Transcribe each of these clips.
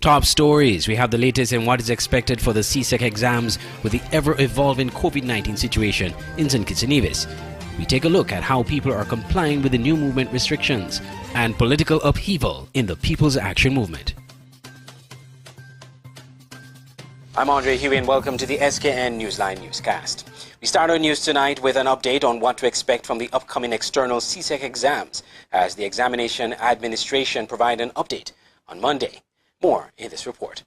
top stories, we have the latest in what is expected for the CSEC exams with the ever-evolving COVID-19 situation in St. Kitts and Nevis. We take a look at how people are complying with the new movement restrictions and political upheaval in the People's Action Movement. I'm Andre Huey and welcome to the Skn Newsline Newscast. We start our news tonight with an update on what to expect from the upcoming external CSEC exams as the Examination Administration provide an update on Monday. More in this report.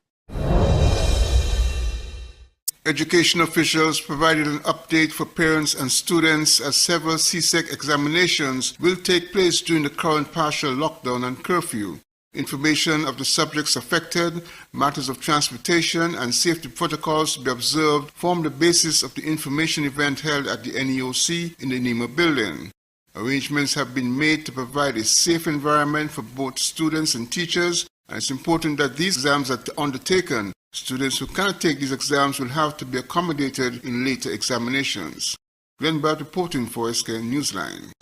Education officials provided an update for parents and students as several CSEC examinations will take place during the current partial lockdown and curfew. Information of the subjects affected, matters of transportation and safety protocols to be observed form the basis of the information event held at the NEOC in the NEMA building. Arrangements have been made to provide a safe environment for both students and teachers, and it's important that these exams are undertaken. Students who cannot take these exams will have to be accommodated in later examinations. Glenn Bart reporting for Skn Newsline.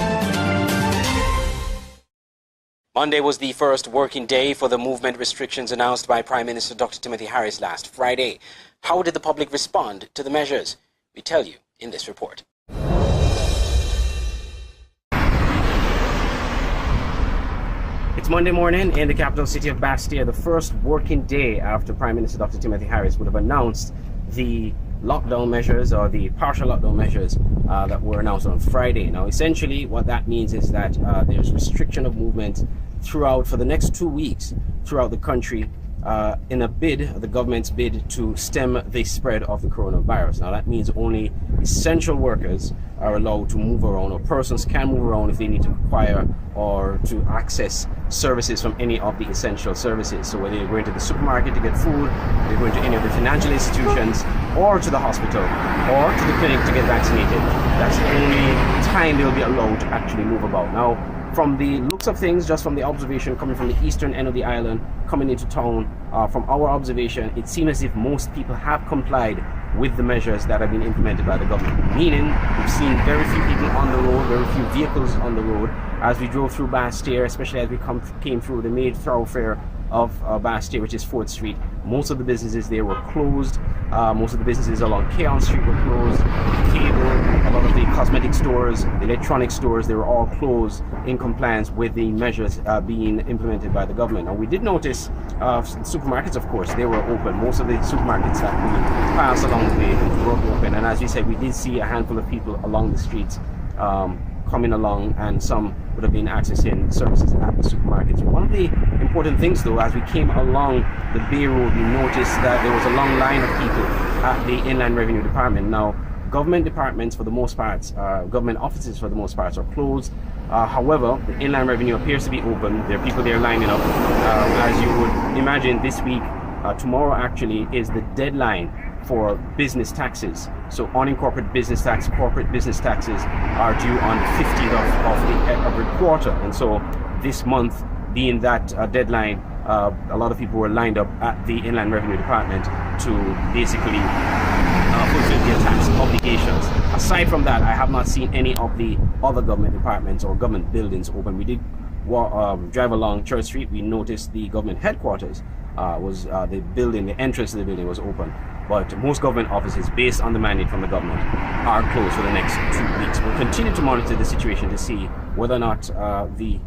Monday was the first working day for the movement restrictions announced by Prime Minister Dr. Timothy Harris last Friday. How did the public respond to the measures? We tell you in this report. It's Monday morning in the capital city of Bastia, the first working day after Prime Minister Dr. Timothy Harris would have announced the lockdown measures or the partial lockdown measures that were announced on Friday. Now, essentially, what that means is that there's restriction of movement throughout for the next 2 weeks throughout the country in a bid, the government's bid to stem the spread of the coronavirus. Now, that means only essential workers are allowed to move around, or persons can move around if they need to acquire or to access services from any of the essential services. So whether you're going to the supermarket to get food, you're going to any of the financial institutions, or to the hospital, or to the clinic to get vaccinated, that's the only time they'll be allowed to actually move about. Now, from the looks of things, just from the observation coming from the eastern end of the island, coming into town, from our observation, it seems as if most people have complied with the measures that have been implemented by the government. Meaning, we've seen very few people on the road, very few vehicles on the road. As we drove through Bastia, especially as we came through the main thoroughfare of Bastia, which is 4th Street, most of the businesses there were closed. Most of the businesses along Keon Street were closed. Cable, a lot of the cosmetic stores, the electronic stores, they were all closed in compliance with the measures being implemented by the government. And we did notice supermarkets, of course, they were open. Most of the supermarkets that we passed along the way were open. And as we said, we did see a handful of people along the streets coming along, and some would have been accessing services at the supermarkets. One of the important things, though, as we came along the Bay Road, we noticed that there was a long line of people at the Inland Revenue Department. Now, government departments, for the most part, government offices for the most part are closed. However, the Inland Revenue appears to be open. There are people there lining up. As you would imagine, this week, tomorrow actually, is the deadline for business taxes. So unincorporated business tax, corporate business taxes are due on the 15th of every quarter. And so this month being that deadline, a lot of people were lined up at the Inland Revenue Department to basically fulfill their tax obligations. Aside from that, I have not seen any of the other government departments or government buildings open. We did drive along Church Street. We noticed the government headquarters the building, the entrance to the building was open. But most government offices, based on the mandate from the government, are closed for the next 2 weeks. We'll continue to monitor the situation to see whether or not the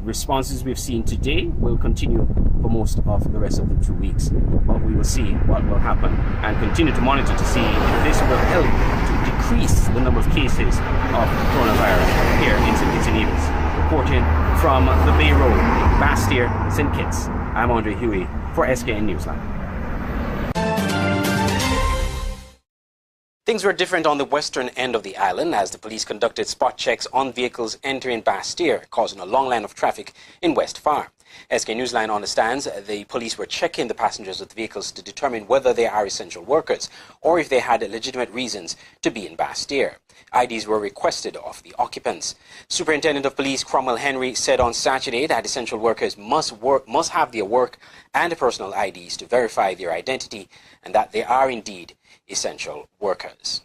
responses we've seen today will continue for most of the rest of the 2 weeks. But we will see what will happen and continue to monitor to see if this will help to decrease the number of cases of coronavirus here in St. Kitts and Nevis. Reporting from the Bay Road, Bastia, St. Kitts, I'm Andre Huey for Skn Newsline. Things were different on the western end of the island as the police conducted spot checks on vehicles entering Bastia, causing a long line of traffic in West Far. Skn Newsline understands the police were checking the passengers of the vehicles to determine whether they are essential workers or if they had legitimate reasons to be in Bastia. IDs were requested of the occupants. Superintendent of Police Cromwell Henry said on Saturday that essential workers must have their work and personal IDs to verify their identity and that they are indeed essential workers.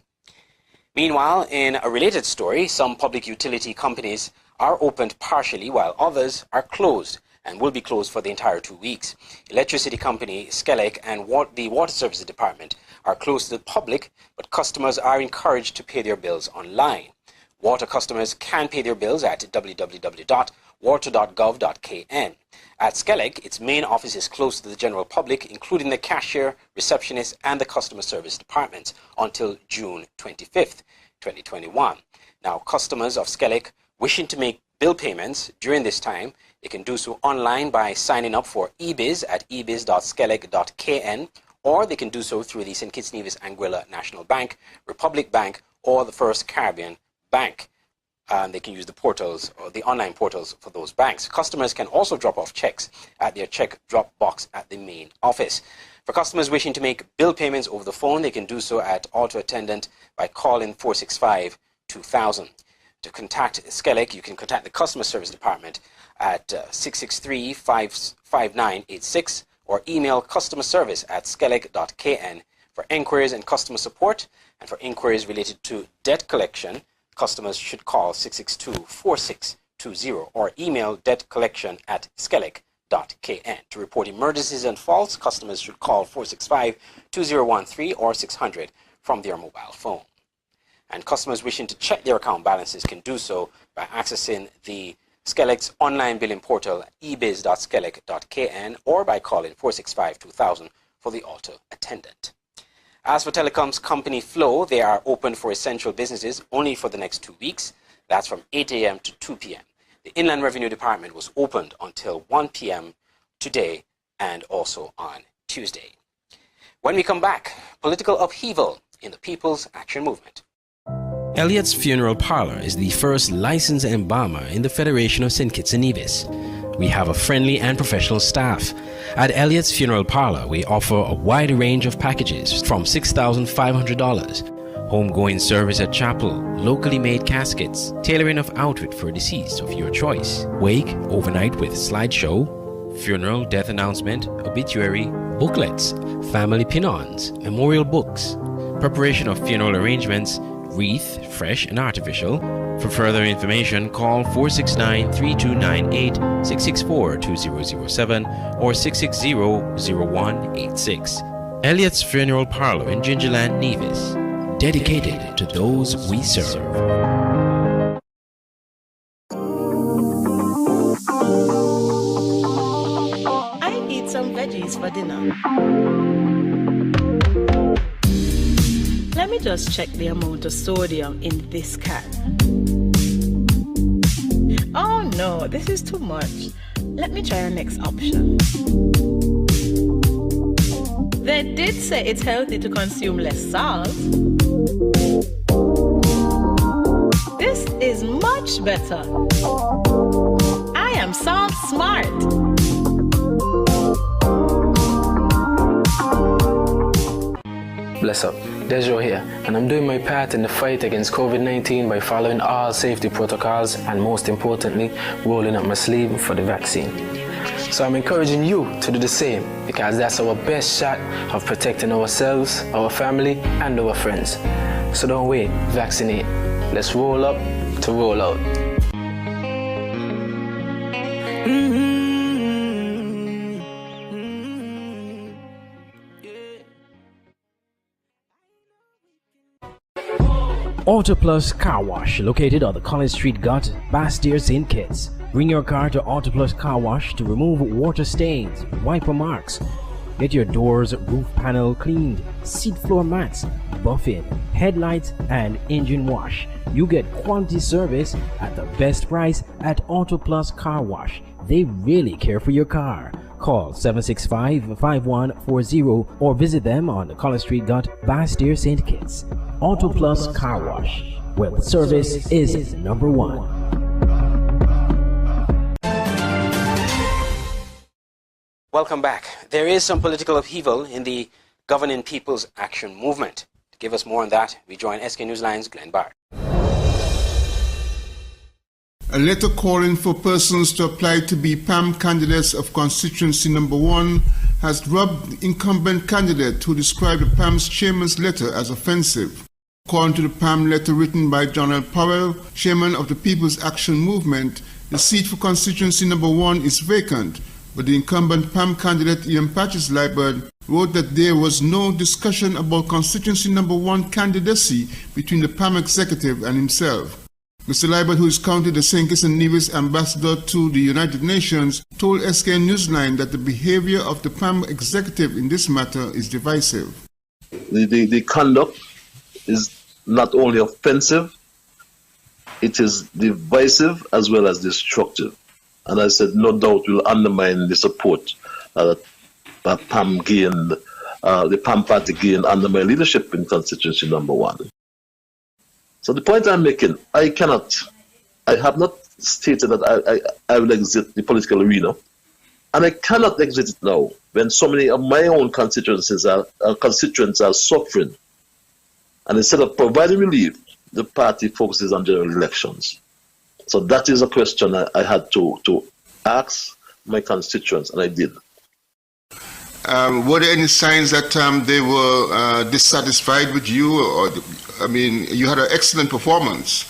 Meanwhile, in a related story, some public utility companies are opened partially while others are closed and will be closed for the entire 2 weeks. Electricity company Skn and the Water Services Department are closed to the public, but customers are encouraged to pay their bills online. Water customers can pay their bills at www.water.gov.kn. At Skn, its main office is closed to the general public, including the cashier, receptionist, and the customer service departments, until June 25th, 2021. Now, customers of Skn wishing to make bill payments during this time, they can do so online by signing up for eBiz at ebiz.skn, or they can do so through the St. Kitts Nevis Anguilla National Bank, Republic Bank, or the First Caribbean Bank. They can use the portals or the online portals for those banks. Customers can also drop off checks at their check drop box at the main office. For customers wishing to make bill payments over the phone, they can do so at auto attendant by calling 465-2000. To contact Skn, you can contact the customer service department at 663-5986 or email customerservice@skn.kn for inquiries and customer support. And for inquiries related to debt collection, customers should call 662-4620 or email debtcollection@skn.kn. To report emergencies and faults, customers should call 465-2013 or 600 from their mobile phone. And customers wishing to check their account balances can do so by accessing the Skn online billing portal at ebiz.skn.kn or by calling 465-2000 for the auto attendant. As for telecoms company Flow, they are open for essential businesses only for the next 2 weeks. That's from 8 a.m. to 2 p.m. The Inland Revenue Department was opened until 1 p.m. today and also on Tuesday. When we come back, political upheaval in the People's Action Movement. Elliot's Funeral Parlor is the first licensed embalmer in the Federation of St. Kitts and Nevis. We have a friendly and professional staff. At Elliot's Funeral Parlor, we offer a wide range of packages from $6,500, homegoing service at chapel, locally made caskets, tailoring of outfit for deceased of your choice, wake, overnight with slideshow, funeral, death announcement, obituary, booklets, family pin-ons, memorial books, preparation of funeral arrangements, wreath, fresh and artificial. For further information, call 469-3298, 664-2007, or 660-0186. Elliot's Funeral Parlor in Gingerland, Nevis. Dedicated to those we serve. I need some veggies for dinner. Let me just check the amount of sodium in this can. Oh no, this is too much. Let me try our next option. They did say it's healthy to consume less salt. This is much better. I am salt smart. Bless up, Dejo here, and I'm doing my part in the fight against COVID-19 by following all safety protocols and most importantly, rolling up my sleeve for the vaccine. So I'm encouraging you to do the same because that's our best shot of protecting ourselves, our family, and our friends. So don't wait, vaccinate. Let's roll up to roll out. Auto Plus Car Wash, located on the College Street Gut, Bastyr, St. Kitts. Bring your car to Auto Plus Car Wash to remove water stains, wiper marks. Get your doors, roof panel cleaned, seat floor mats, buffing, headlights, and engine wash. You get quality service at the best price at Auto Plus Car Wash. They really care for your car. Call 765-5140 or visit them on the College Street Gut, Bastyr, St. Kitts. Auto Plus Car Wash, where the service is number one. Welcome back. There is some political upheaval in the governing People's Action Movement. To give us more on that, we join Skn Newsline's Glenn Bart. A letter calling for persons to apply to be PAM candidates of constituency number 1 has rubbed the incumbent candidate who described the PAM's chairman's letter as offensive. According to the PAM letter written by John L. Powell, chairman of the People's Action Movement, The seat for constituency number 1 is vacant, but the incumbent PAM candidate Ian Patches Liburd wrote that there was no discussion about constituency number 1 candidacy between the PAM executive and himself. Mr. Liburd, who is currently the St. Kitts and Nevis ambassador to the United Nations, told Skn Newsline that the behavior of the PAM executive in this matter is divisive. The conduct is not only offensive, it is divisive as well as destructive. And I said, no doubt will undermine the support that PAM gained, the PAM party gained under my leadership in constituency number 1. So the point I'm making, I have not stated that I will exit the political arena, and I cannot exit it now when so many of my own constituents are suffering. And instead of providing relief, the party focuses on general elections. So that is a question I had to ask my constituents, and I did. Were there any signs that they were dissatisfied with you? Or, I mean, you had an excellent performance.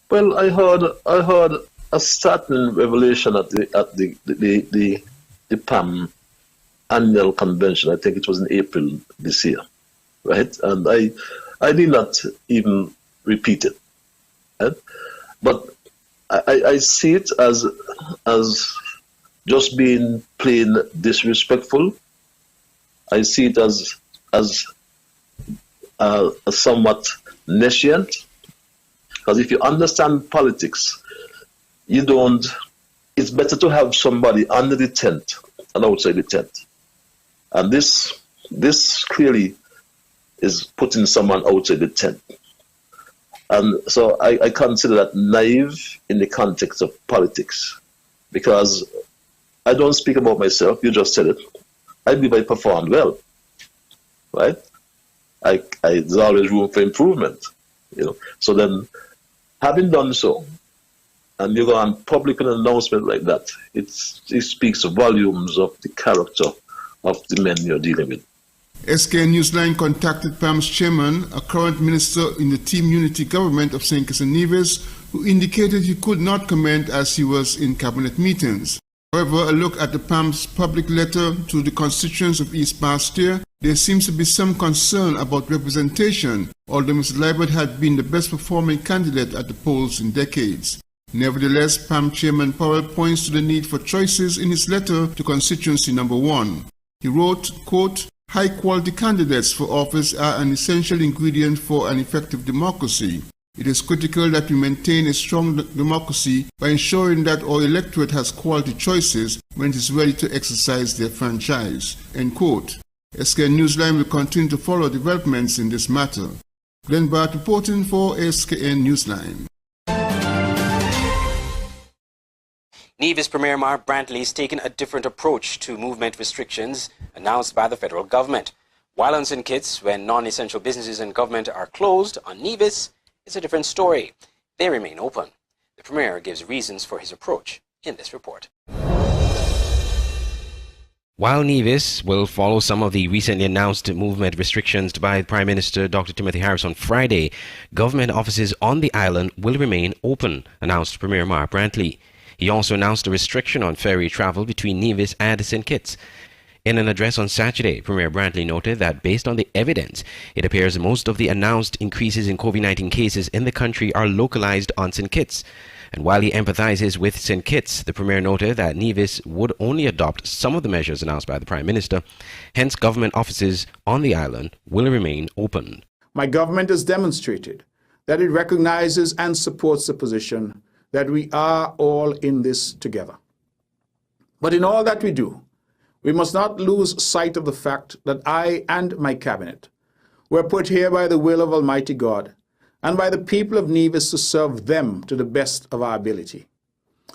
Well, I heard a certain revelation at the PAM annual convention. I think it was in April this year, right? And I did not even repeat it, right? But I see it as just being plain disrespectful. I see it as somewhat nescient, because if you understand politics, it's better to have somebody under the tent than outside the tent. And this clearly is putting someone outside the tent. And so I consider that naive in the context of politics, because I don't speak about myself, you just said it. I believe I performed well, right? There's always room for improvement, So then, having done so, and you go on public an announcement like that, it speaks volumes of the character of the men you're dealing with. Skn Newsline contacted PAM's chairman, a current minister in the Team Unity government of St. Kitts and Nevis, who indicated he could not comment as he was in cabinet meetings. However, a look at the PAM's public letter to the constituents of East Bastia, there seems to be some concern about representation, although Mr. Liburd had been the best performing candidate at the polls in decades. Nevertheless, PAM Chairman Powell points to the need for choices in his letter to constituency number 1. He wrote, quote, "High-quality candidates for office are an essential ingredient for an effective democracy. It is critical that we maintain a strong democracy by ensuring that our electorate has quality choices when it is ready to exercise their franchise." End quote. Skn Newsline will continue to follow developments in this matter. Glenn Bart reporting for Skn Newsline. Nevis Premier Mark Brantley is taking a different approach to movement restrictions announced by the federal government. While on St. Kitts, when non-essential businesses and government are closed, on Nevis, it's a different story. They remain open. The Premier gives reasons for his approach in this report. While Nevis will follow some of the recently announced movement restrictions by Prime Minister Dr. Timothy Harris on Friday, government offices on the island will remain open, announced Premier Mark Brantley. He also announced a restriction on ferry travel between Nevis and St. Kitts. In an address on Saturday, Premier Brantley noted that based on the evidence, it appears most of the announced increases in COVID-19 cases in the country are localized on St. Kitts. And while he empathizes with St. Kitts, the Premier noted that Nevis would only adopt some of the measures announced by the Prime Minister. Hence, government offices on the island will remain open. My government has demonstrated that it recognizes and supports the position that we are all in this together. But in all that we do, we must not lose sight of the fact that I and my cabinet were put here by the will of Almighty God and by the people of Nevis to serve them to the best of our ability.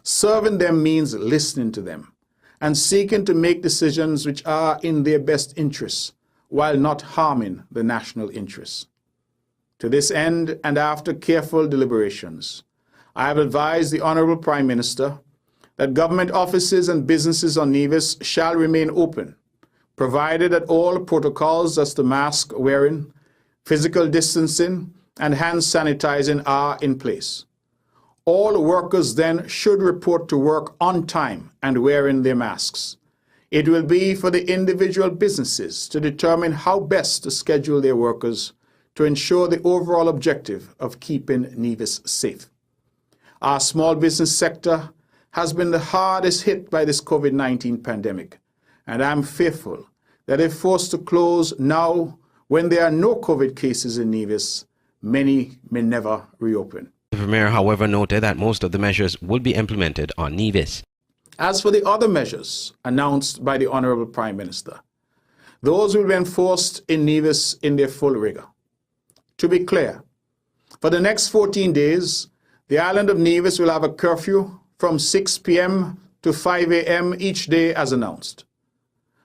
Serving them means listening to them and seeking to make decisions which are in their best interests while not harming the national interests. To this end, and after careful deliberations, I have advised the Honourable Prime Minister that government offices and businesses on Nevis shall remain open, provided that all protocols as to mask wearing, physical distancing, and hand sanitizing are in place. All workers then should report to work on time and wearing their masks. It will be for the individual businesses to determine how best to schedule their workers to ensure the overall objective of keeping Nevis safe. Our small business sector has been the hardest hit by this COVID-19 pandemic, and I'm fearful that if forced to close now when there are no COVID cases in Nevis, many may never reopen. The Premier, however, noted that most of the measures will be implemented on Nevis. As for the other measures announced by the Honourable Prime Minister, those will be enforced in Nevis in their full rigour. To be clear, for the next 14 days, the island of Nevis will have a curfew from 6 p.m. to 5 a.m. each day as announced.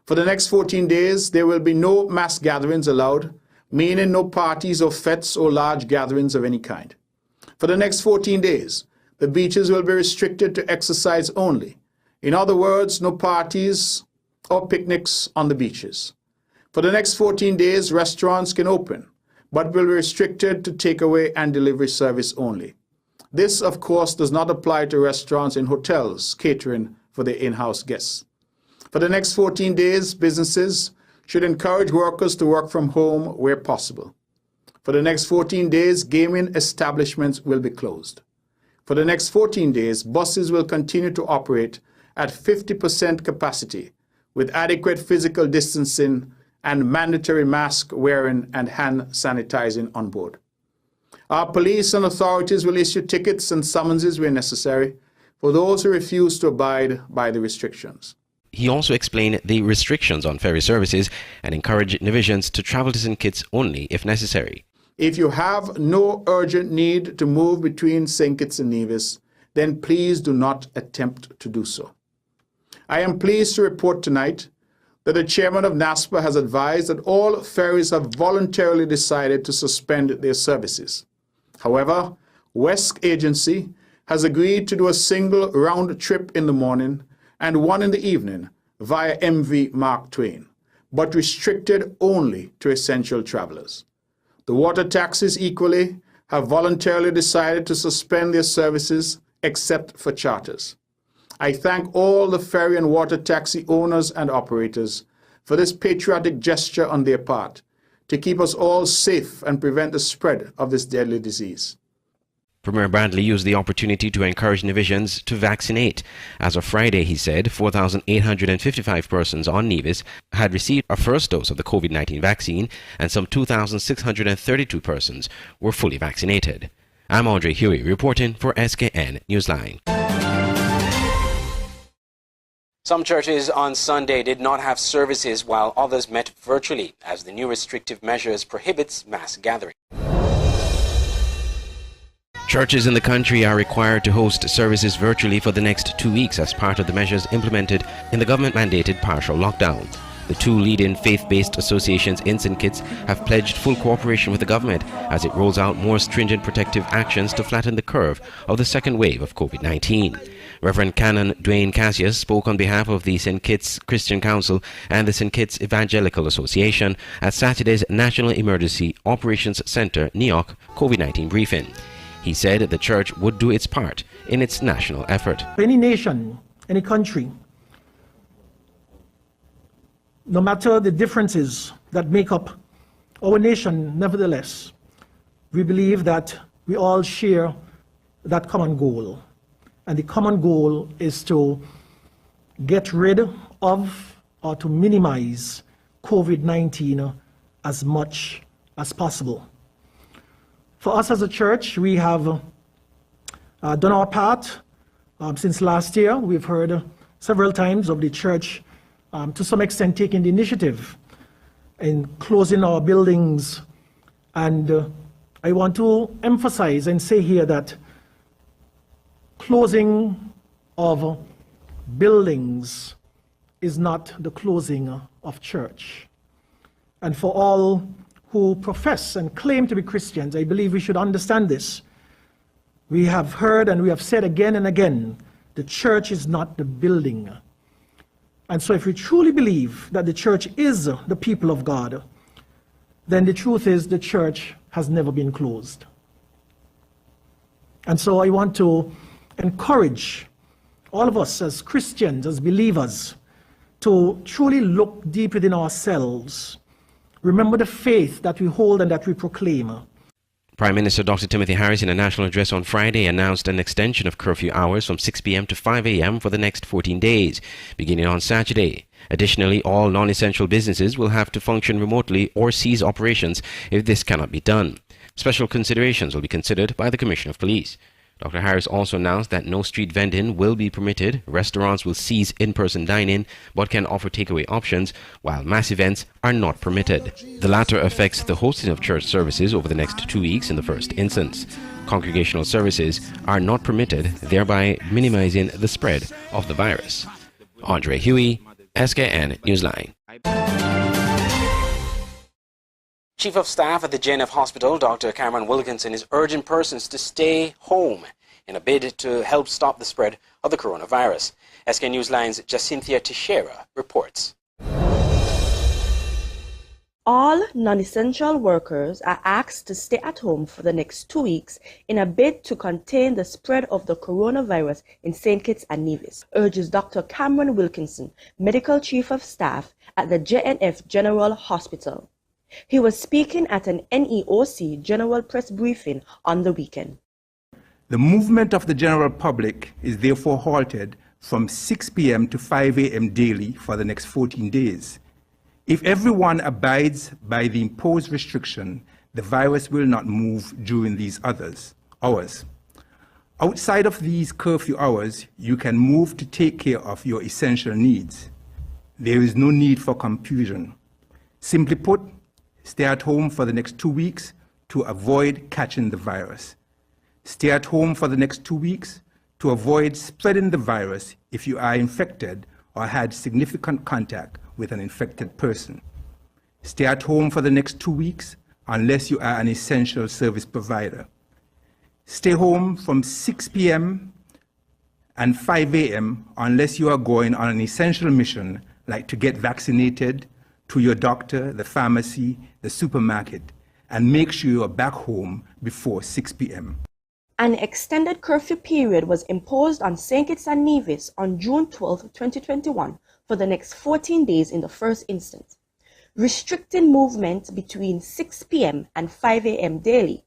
For the next 14 days, there will be no mass gatherings allowed, meaning no parties or fetes or large gatherings of any kind. For the next 14 days, the beaches will be restricted to exercise only. In other words, no parties or picnics on the beaches. For the next 14 days, restaurants can open, but will be restricted to takeaway and delivery service only. This, of course, does not apply to restaurants and hotels catering for their in-house guests. For the next 14 days, businesses should encourage workers to work from home where possible. For the next 14 days, gaming establishments will be closed. For the next 14 days, buses will continue to operate at 50% capacity with adequate physical distancing and mandatory mask wearing and hand sanitizing on board. Our police and authorities will issue tickets and summonses where necessary for those who refuse to abide by the restrictions. He also explained the restrictions on ferry services and encouraged Nevisians to travel to St. Kitts only if necessary. If you have no urgent need to move between St. Kitts and Nevis, then please do not attempt to do so. I am pleased to report tonight that the chairman of NASPA has advised that all ferries have voluntarily decided to suspend their services. However, West Agency has agreed to do a single round trip in the morning and one in the evening via MV Mark Twain, but restricted only to essential travelers. The water taxis equally have voluntarily decided to suspend their services except for charters. I thank all the ferry and water taxi owners and operators for this patriotic gesture on their part to keep us all safe and prevent the spread of this deadly disease. Premier Bradley used the opportunity to encourage Nevisians to vaccinate. As of Friday, he said 4,855 persons on Nevis had received a first dose of the COVID-19 vaccine and some 2,632 persons were fully vaccinated. I'm Andre Huey reporting for Skn Newsline. Some churches on Sunday did not have services while others met virtually as the new restrictive measures prohibits mass gathering. Churches in the country are required to host services virtually for the next 2 weeks as part of the measures implemented in the government-mandated partial lockdown. The two leading faith-based associations in St. Kitts have pledged full cooperation with the government as it rolls out more stringent protective actions to flatten the curve of the second wave of COVID-19. Reverend Canon Dwayne Cassius spoke on behalf of the St. Kitts Christian Council and the St. Kitts Evangelical Association at Saturday's National Emergency Operations Center NEOC COVID-19 briefing. He said the church would do its part in its national effort. Any nation, any country, no matter the differences that make up our nation, nevertheless, we believe that we all share that common goal. And the common goal is to get rid of or to minimize COVID-19 as much as possible. For us as a church, we have done our part. Since last year, we've heard several times of the church to some extent taking the initiative in closing our buildings. And I want to emphasize and say here that closing of buildings is not the closing of church. And for all who profess and claim to be Christians, I believe we should understand this. We have heard and we have said again and again, the church is not the building. And so if we truly believe that the church is the people of God, then the truth is the church has never been closed. And so I want to encourage all of us as Christians, as believers, to truly look deep within ourselves. Remember the faith that we hold and that we proclaim. Prime Minister Dr. Timothy Harris, in a national address on Friday, announced an extension of curfew hours from 6 p.m. to 5 a.m. for the next 14 days, beginning on Saturday. Additionally, all non-essential businesses will have to function remotely or cease operations if this cannot be done. Special considerations will be considered by the Commissioner of Police. Dr. Harris also announced that no street vending will be permitted, restaurants will cease in-person dining but can offer takeaway options, while mass events are not permitted. The latter affects the hosting of church services over the next 2 weeks in the first instance. Congregational services are not permitted, thereby minimizing the spread of the virus. Andre Huey, Skn Newsline. Chief of Staff at the JNF Hospital, Dr. Cameron Wilkinson, is urging persons to stay home in a bid to help stop the spread of the coronavirus. Skn Newsline's Jacinthia Teixeira reports. All non-essential workers are asked to stay at home for the next 2 weeks in a bid to contain the spread of the coronavirus in St. Kitts and Nevis, urges Dr. Cameron Wilkinson, Medical Chief of Staff at the JNF General Hospital. He was speaking at an NEOC General Press Briefing on the weekend. The movement of the general public is therefore halted from 6 p.m. to 5 a.m. daily for the next 14 days. If everyone abides by the imposed restriction, the virus will not move during these hours. Outside of these curfew hours, you can move to take care of your essential needs. There is no need for confusion. Simply put, stay at home for the next 2 weeks to avoid catching the virus. Stay at home for the next 2 weeks to avoid spreading the virus if you are infected or had significant contact with an infected person. Stay at home for the next 2 weeks unless you are an essential service provider. Stay home from 6 p.m. and 5 a.m. unless you are going on an essential mission like to get vaccinated, to your doctor, the pharmacy, the supermarket, and make sure you are back home before 6 p.m. An extended curfew period was imposed on St. Kitts and Nevis on June 12, 2021 for the next 14 days in the first instance, restricting movement between 6 p.m. and 5 a.m. daily.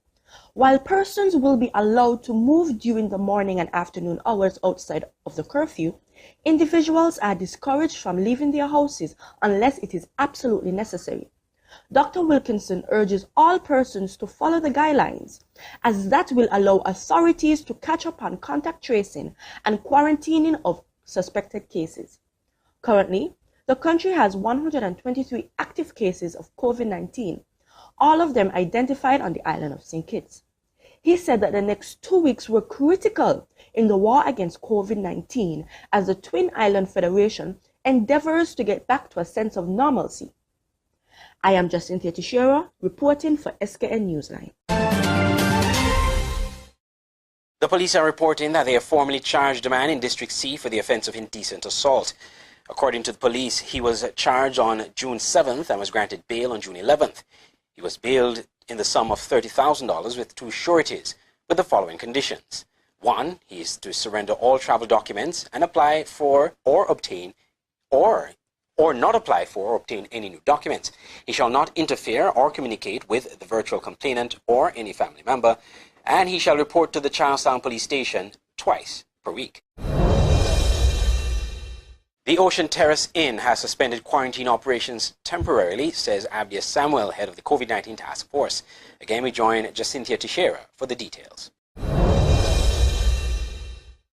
While persons will be allowed to move during the morning and afternoon hours outside of the curfew, individuals are discouraged from leaving their houses unless it is absolutely necessary. Dr. Wilkinson urges all persons to follow the guidelines, as that will allow authorities to catch up on contact tracing and quarantining of suspected cases. Currently, the country has 123 active cases of COVID-19, all of them identified on the island of St. Kitts. He said that the next 2 weeks were critical in the war against COVID-19 as the Twin Island Federation endeavors to get back to a sense of normalcy. I am Jacinthia Teixeira, reporting for Skn Newsline. The police are reporting that they have formally charged a man in District C for the offence of indecent assault. According to the police, he was charged on June 7th and was granted bail on June 11th. He was bailed in the sum of $30,000 with 2 sureties, with the following conditions. 1, he is to surrender all travel documents and apply for or obtain or not apply for or obtain any new documents. He shall not interfere or communicate with the virtual complainant or any family member, and he shall report to the Charlestown Police Station twice per week. The Ocean Terrace Inn has suspended quarantine operations temporarily, says Abdias Samuel, head of the COVID-19 task force. Again, we join Jacinthia Teixeira for the details.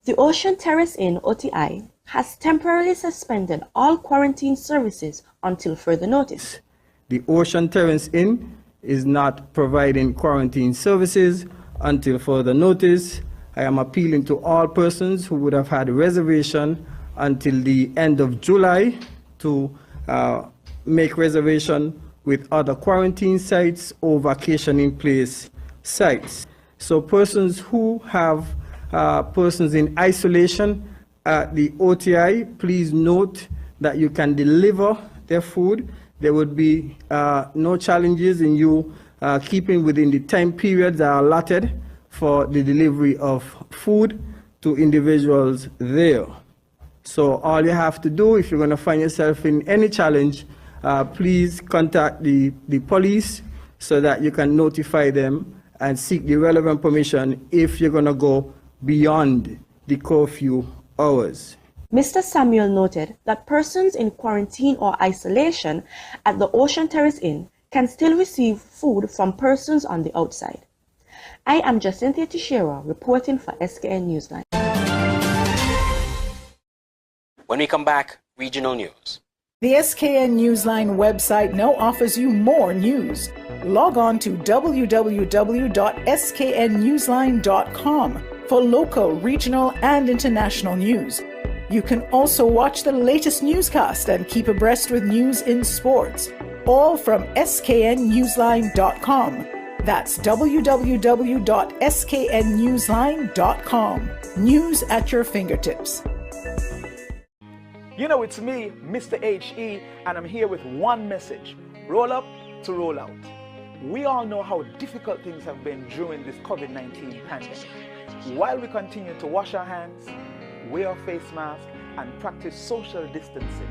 The Ocean Terrace Inn, OTI, has temporarily suspended all quarantine services until further notice. The Ocean Terrace Inn is not providing quarantine services until further notice. I am appealing to all persons who would have had a reservation until the end of July to make reservation with other quarantine sites or vacationing place sites. So persons who have persons in isolation at the OTI, please note that you can deliver their food. There would be no challenges in you keeping within the time periods that are allotted for the delivery of food to individuals there. So all you have to do, if you're going to find yourself in any challenge, please contact the police so that you can notify them and seek the relevant permission if you're going to go beyond the curfew hours. Mr. Samuel noted that persons in quarantine or isolation at the Ocean Terrace Inn can still receive food from persons on the outside. I am Jacinthia Teixeira reporting for Skn Newsline. When we come back, regional news. The Skn Newsline website now offers you more news. Log on to www.sknnewsline.com for local, regional, and international news. You can also watch the latest newscast and keep abreast with news in sports, all from sknnewsline.com. That's www.sknnewsline.com. News at your fingertips. You know, it's me, Mr. HE, and I'm here with one message: roll up to roll out. We all know how difficult things have been during this COVID-19 pandemic. While we continue to wash our hands, wear our face mask, and practice social distancing,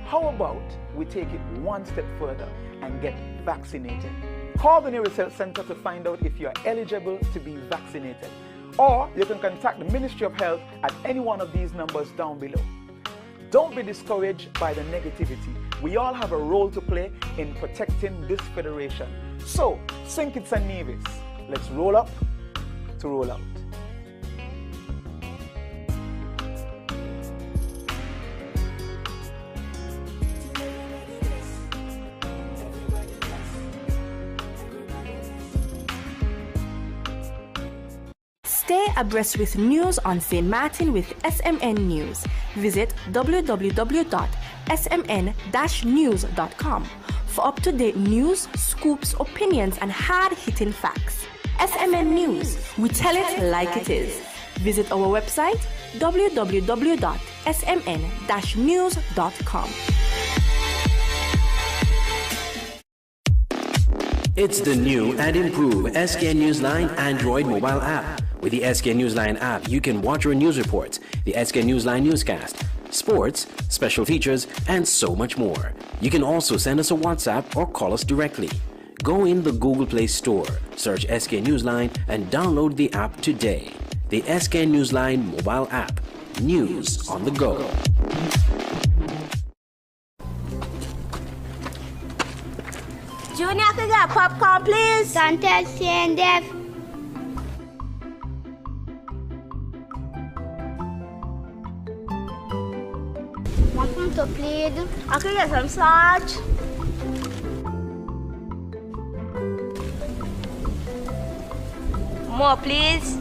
how about we take it one step further and get vaccinated? Call the nearest health center to find out if you are eligible to be vaccinated, or you can contact the Ministry of Health at any one of these numbers down below. Don't be discouraged by the negativity. We all have a role to play in protecting this federation. So, Skn Nevis, let's roll up to roll out. Stay abreast with news on St. Martin with SMN News. Visit www.smn-news.com for up-to-date news, scoops, opinions, and hard-hitting facts. SMN News, we tell it like it is. Visit our website www.smn-news.com. It's the new and improved Skn Newsline Android mobile app. With the Skn Newsline app, you can watch your news reports, the Skn Newsline Newscast, sports, special features, and so much more. You can also send us a WhatsApp or call us directly. Go in the Google Play Store, search Skn Newsline, and download the app today. The Skn Newsline mobile app. News on the go. Junior, can I get popcorn, please? Santel, and Dev. Want to plead? I can get some starch. More, please.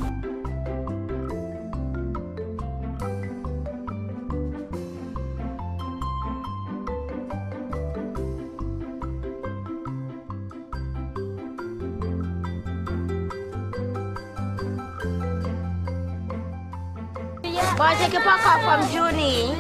Boy, take a popcorn from Junie.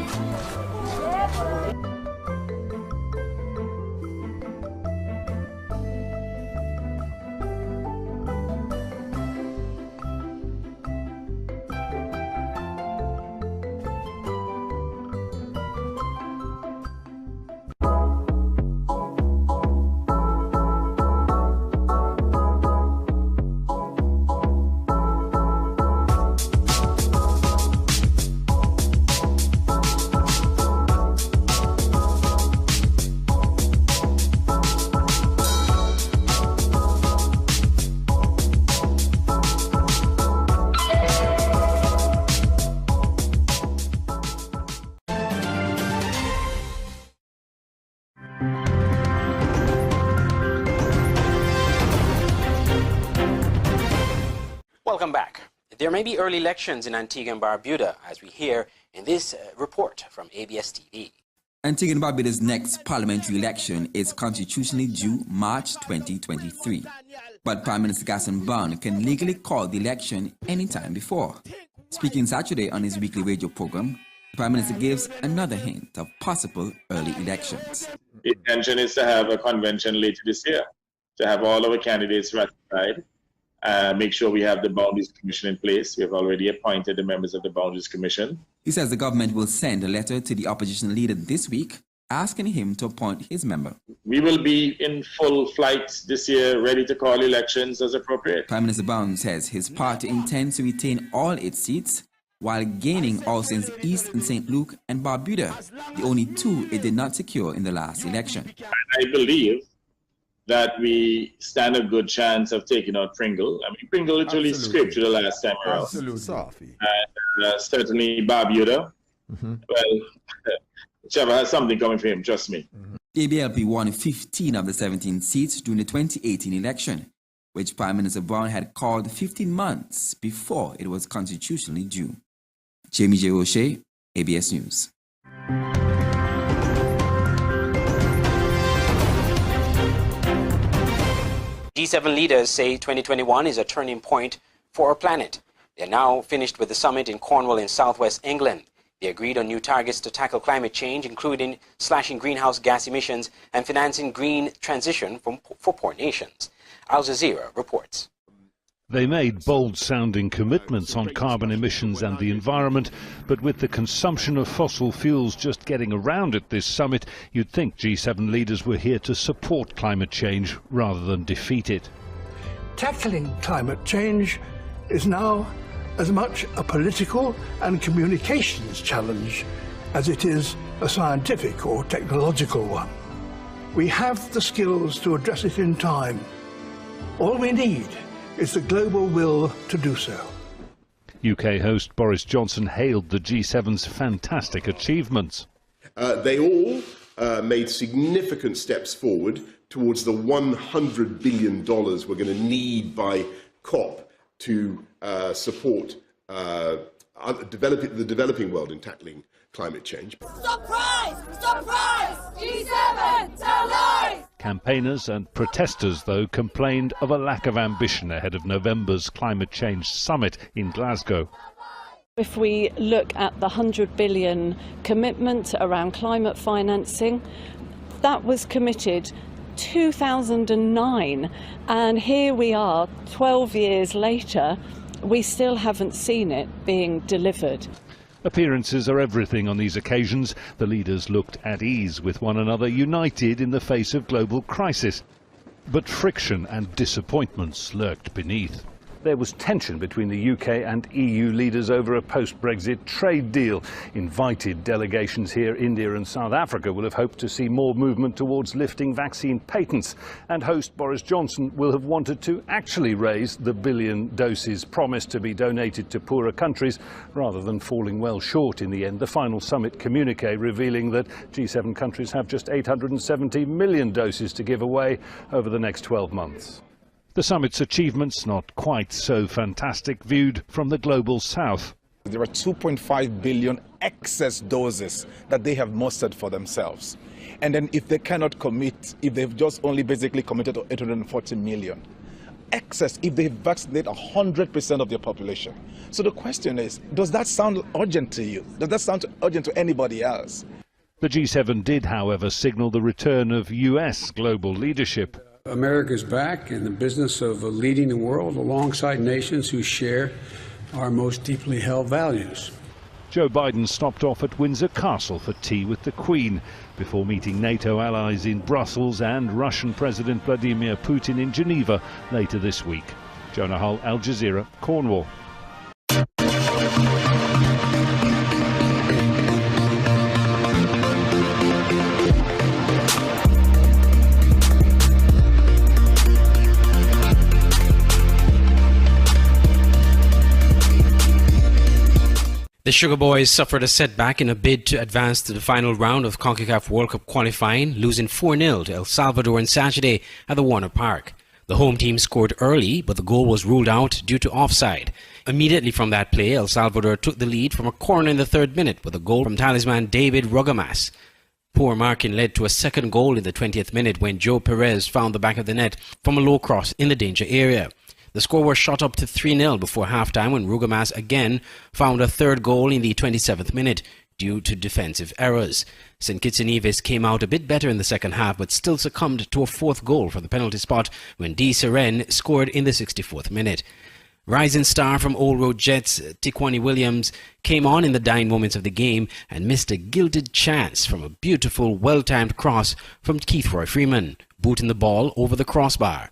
Welcome back. There may be early elections in Antigua and Barbuda, as we hear in this report from ABS TV. Antigua and Barbuda's next parliamentary election is constitutionally due March 2023. But Prime Minister Gaston Bond can legally call the election anytime before. Speaking Saturday on his weekly radio program, the Prime Minister gives another hint of possible early elections. The intention is to have a convention later this year, to have all of our candidates ratified make sure we have the Boundaries Commission in place. We have already appointed the members of the Boundaries Commission. He says the government will send a letter to the opposition leader this week asking him to appoint his member. We will be in full flight this year, ready to call elections as appropriate. Prime Minister Brown says his party intends to retain all its seats while gaining All Saints East and St. Luke and Barbuda, the only two it did not secure in the last election. I believe that we stand a good chance of taking out Pringle. I mean, Pringle literally scraped you the last time around. Absolutely. And certainly Barbuda. Well, whichever has something coming for him, trust me. ABLP won 15 of the 17 seats during the 2018 election, which Prime Minister Brown had called 15 months before it was constitutionally due. Jamie J. O'Shea, ABS News. G7 leaders say 2021 is a turning point for our planet. They're now finished with the summit in Cornwall in southwest England. They agreed on new targets to tackle climate change, including slashing greenhouse gas emissions and financing green transition for poor nations. Al Jazeera reports. They made bold-sounding commitments on carbon emissions and the environment, but with the consumption of fossil fuels just getting around at this summit, you'd think G7 leaders were here to support climate change rather than defeat it. Tackling climate change is now as much a political and communications challenge as it is a scientific or technological one. We have the skills to address it in time. All we need is the global will to do so. UK host Boris Johnson hailed the G7's fantastic achievements. They all made significant steps forward towards the $100 billion we're going to need by COP to support the developing world in tackling climate change. Surprise! Surprise! G7, tell lies! Campaigners and protesters, though, complained of a lack of ambition ahead of November's climate change summit in Glasgow. If we look at the $100 billion commitment around climate financing, that was committed 2009, and here we are 12 years later, we still haven't seen it being delivered. Appearances are everything on these occasions. The leaders looked at ease with one another, united in the face of global crisis. But friction and disappointments lurked beneath. There was tension between the UK and EU leaders over a post-Brexit trade deal. Invited delegations here, India and South Africa, will have hoped to see more movement towards lifting vaccine patents. And host Boris Johnson will have wanted to actually raise the billion doses promised to be donated to poorer countries, rather than falling well short in the end. The final summit communique revealing that G7 countries have just 870 million doses to give away over the next 12 months. The summit's achievements not quite so fantastic, viewed from the global south. There are 2.5 billion excess doses that they have mustered for themselves. And then if they cannot commit, if they've just only basically committed to 840 million, excess if they vaccinate 100% of their population. So the question is, does that sound urgent to you? Does that sound urgent to anybody else? The G7 did, however, signal the return of US global leadership. America is back in the business of leading the world alongside nations who share our most deeply held values. Joe Biden stopped off at Windsor Castle for tea with the Queen before meeting NATO allies in Brussels and Russian President Vladimir Putin in Geneva later this week. Jonah Hull, Al Jazeera, Cornwall. The Sugar Boys suffered a setback in a bid to advance to the final round of CONCACAF World Cup qualifying, losing 4-0 to El Salvador on Saturday at the Warner Park. The home team scored early, but the goal was ruled out due to offside. Immediately from that play, El Salvador took the lead from a corner in the 3rd minute with a goal from talisman David Rugamas. Poor marking led to a second goal in the 20th minute when Joe Perez found the back of the net from a low cross in the danger area. The score was shot up to 3-0 before halftime when Rugamas again found a third goal in the 27th minute. due to defensive errors. St. Kitts and Nevis came out a bit better in the second half, but still succumbed to a fourth goal from the penalty spot when D. Seren scored in the 64th minute. Rising star from Old Road Jets, Tiquani Williams, came on in the dying moments of the game and missed a gilded chance from a beautiful, well-timed cross from Keith Roy Freeman, booting the ball over the crossbar.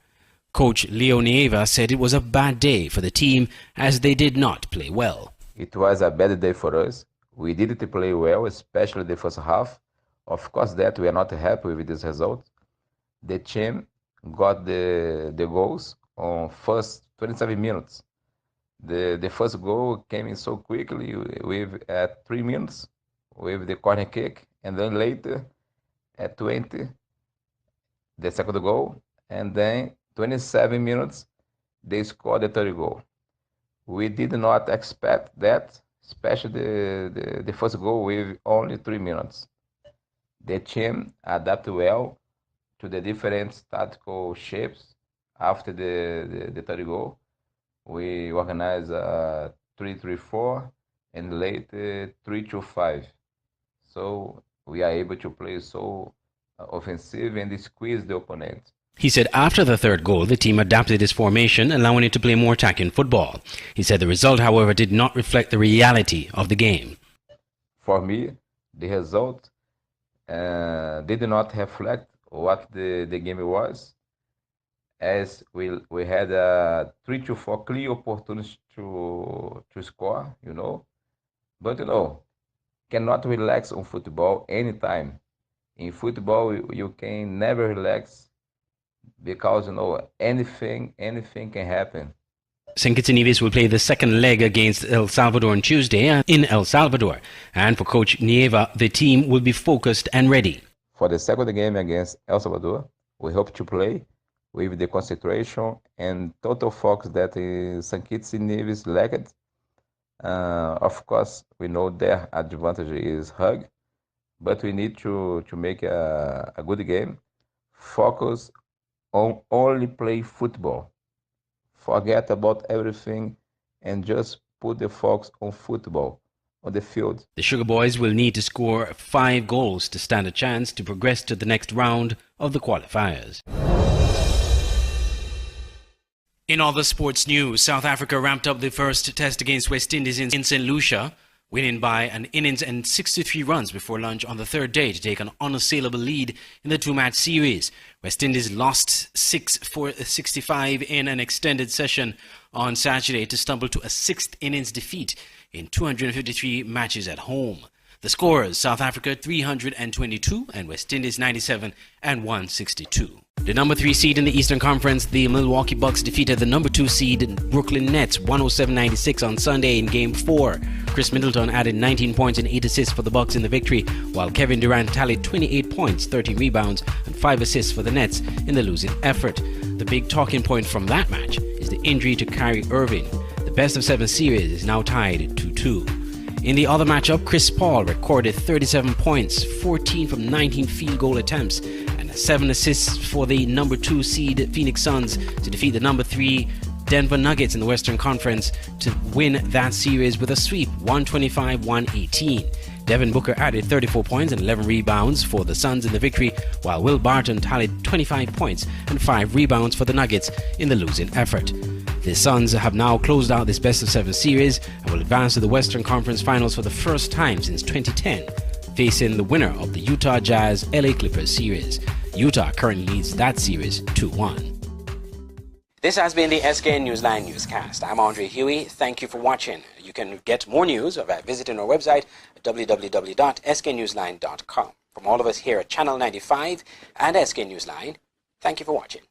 Coach Leo Nieva said it was a bad day for the team as they did not play well. It was a bad day for us. We didn't play well, especially the first half. Of course that we are not happy with this result. The team got the goals on first 27 minutes. The first goal came in so quickly with at 3 minutes with the corner kick, and then later at 20 the second goal, and then 27 minutes they scored the third goal. We did not expect that, especially the first goal with only 3 minutes. The team adapted well to the different tactical shapes after the third goal. We organized 3-3-4 and later 3-2-5. So we are able to play so offensive and squeeze the opponent. He said after the third goal, the team adapted its formation, allowing it to play more attacking football. He said the result, however, did not reflect the reality of the game. For me, the result did not reflect what the game was, as we had 3-4 clear opportunities to score, But, cannot relax on football anytime. In football, you can never relax because, anything can happen. St. Kitts and Nevis will play the second leg against El Salvador on Tuesday in El Salvador. And for Coach Nieva, the team will be focused and ready. For the second game against El Salvador, we hope to play with the concentration and total focus that St. Kitts and Nevis lacked. Of course, we know their advantage is hug, but we need to make a good game. Focus on only play football. Forget about everything and just put the focus on football, on the field. The Sugar Boys will need to score 5 goals to stand a chance to progress to the next round of the qualifiers. In other sports news, South Africa ramped up the first test against West Indies in St. Lucia, winning by an innings and 63 runs before lunch on the third day to take an unassailable lead in the 2-match series. West Indies lost 6-65 in an extended session on Saturday to stumble to a 6th innings defeat in 253 matches at home. The scores: South Africa 322 and West Indies 97 and 162. The number 3 seed in the Eastern Conference, the Milwaukee Bucks, defeated the number 2 seed Brooklyn Nets 107-96 on Sunday in Game 4. Chris Middleton added 19 points and 8 assists for the Bucks in the victory, while Kevin Durant tallied 28 points, 13 rebounds, and 5 assists for the Nets in the losing effort. The big talking point from that match is the injury to Kyrie Irving. The best-of-7 series is now tied 2-2. In the other matchup, Chris Paul recorded 37 points, 14 from 19 field goal attempts, and 7 assists for the number 2 seed Phoenix Suns to defeat the number 3 Denver Nuggets in the Western Conference to win that series with a sweep, 125-118. Devin Booker added 34 points and 11 rebounds for the Suns in the victory, while Will Barton tallied 25 points and 5 rebounds for the Nuggets in the losing effort. The Suns have now closed out this best-of-7 series and will advance to the Western Conference Finals for the first time since 2010, facing the winner of the Utah Jazz LA Clippers series. Utah currently leads that series 2-1. This has been the Skn Newsline Newscast. I'm Andre Huey. Thank you for watching. You can get more news by visiting our website at www.sknewsline.com. From all of us here at Channel 95 and Skn Newsline, thank you for watching.